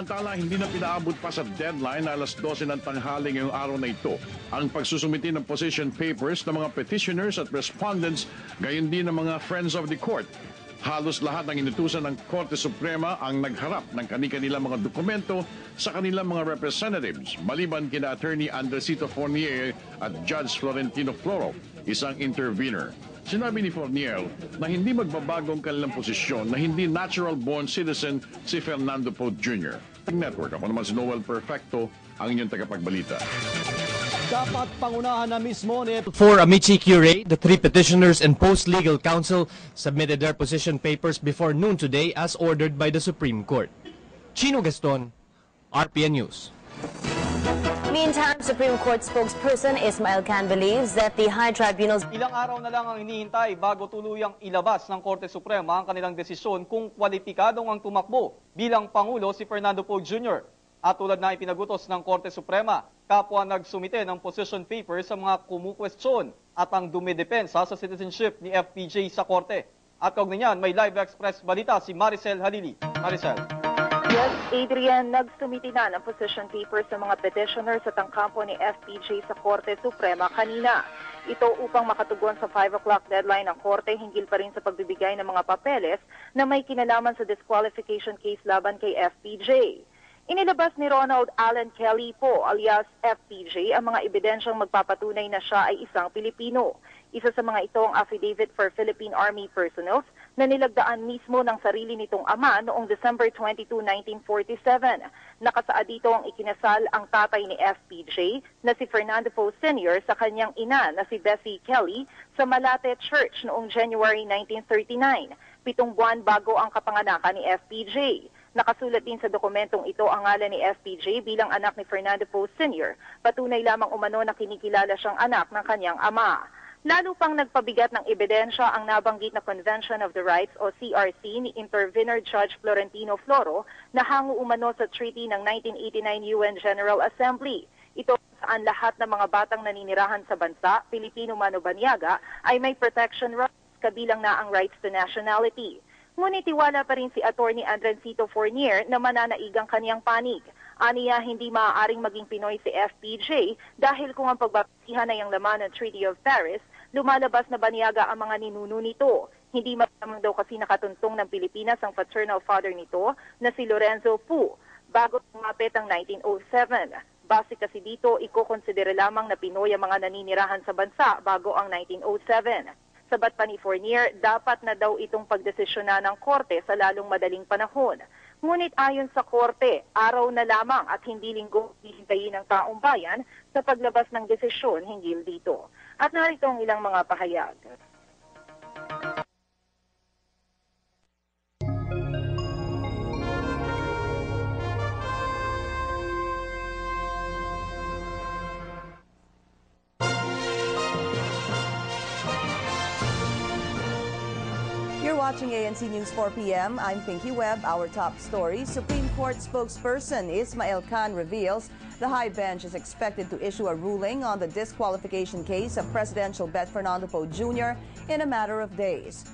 Samantala, hindi na pinaabot pa sa deadline na alas 12 ng tanghali ngayong araw na ito ang pagsusumiti ng position papers ng mga petitioners at respondents, gayon din ng mga friends of the court. Halos lahat ng inutusan ng Korte Suprema ang nagharap ng kanilang mga dokumento sa kanilang mga representatives, maliban kina Attorney Andresito Fournier at Judge Florentino Floro, isang intervener. Sinabi ni Fournier na hindi magbabago ang kanilang posisyon na hindi natural-born citizen si Fernando Poe Jr. Network, ako naman si Noel Perfecto, ang inyong tagapagbalita. Dapat pangunahan na mismo ni... For Amici Curie, the three petitioners and post-legal counsel submitted their position papers before noon today as ordered by the Supreme Court. Chino Gaston, RPN News. Meantime, Supreme Court spokesperson Ismael Can believes that the High Tribunal's... Ilang araw na lang ang hinihintay bago tuluyang ilabas ng Korte Suprema ang kanilang desisyon kung kwalipikadong ang tumakbo bilang Pangulo si Fernando Poe Jr. At tulad na ipinagutos ng Korte Suprema, kapwa nagsumite ng position paper sa mga kumukwestiyon at ang dumidepensa sa citizenship ni FPJ sa Korte. At kaugnay niyan, may live express balita si Maricel Halili. Maricel. Yes, Adrian, nagsumiti na ng position paper sa mga petitioners at ang kampo ni FPJ sa Korte Suprema kanina. Ito upang makatugon sa 5 o'clock deadline ng Korte hinggil pa rin sa pagbibigay ng mga papeles na may kinalaman sa disqualification case laban kay FPJ. Inilabas ni Ronald Allen Kelly po alias FPJ ang mga ebidensyang magpapatunay na siya ay isang Pilipino. Isa sa mga ito ang affidavit for Philippine Army personnel na nilagdaan mismo ng sarili nitong ama noong December 22, 1947. Nakasaad dito ang ikinasal ang tatay ni FPJ na si Fernando Poe Sr. sa kanyang ina na si Bessie Kelly sa Malate Church noong January 1939, 7 buwan bago ang kapanganakan ni FPJ. Nakasulat din sa dokumentong ito ang ngalan ni FPJ bilang anak ni Fernando Poe Sr. Patunay lamang umano na kinikilala siyang anak ng kanyang ama. Lalo pang nagpabigat ng ebidensya ang nabanggit na Convention of the Rights o CRC ni Intervenor Judge Florentino Floro na hango umano sa treaty ng 1989 UN General Assembly. Ito saan lahat ng mga batang naninirahan sa bansa, Pilipino man o banyaga, ay may protection rights kabilang na ang rights to nationality. Ngunit tiwala pa rin si Attorney Andresito Fournier na mananaigang kaniyang panig. Aniya, hindi maaaring maging Pinoy si FPJ dahil kung ang pagbabasihan ay ang laman ng Treaty of Paris, lumalabas na banyaga ang mga ninuno nito. Hindi malamang daw kasi nakatuntong ng Pilipinas ang paternal father nito na si Lorenzo Pu bago tumapit ang 1907. Base kasi dito, ikokonsidera lamang na Pinoy ang mga naninirahan sa bansa bago ang 1907. Sabat pa ni Fournier, dapat na daw itong pagdesisyonan ng Korte sa lalong madaling panahon. Ngunit ayon sa Korte, araw na lamang at hindi linggo hihintayin ng taong bayan sa paglabas ng desisyon hinggil dito. At narito ang ilang mga pahayag. You're watching ANC News 4 p.m. I'm Pinky Webb. Our top story, Supreme Court spokesperson Ismael Can reveals the high bench is expected to issue a ruling on the disqualification case of presidential bet Fernando Poe Jr. in a matter of days.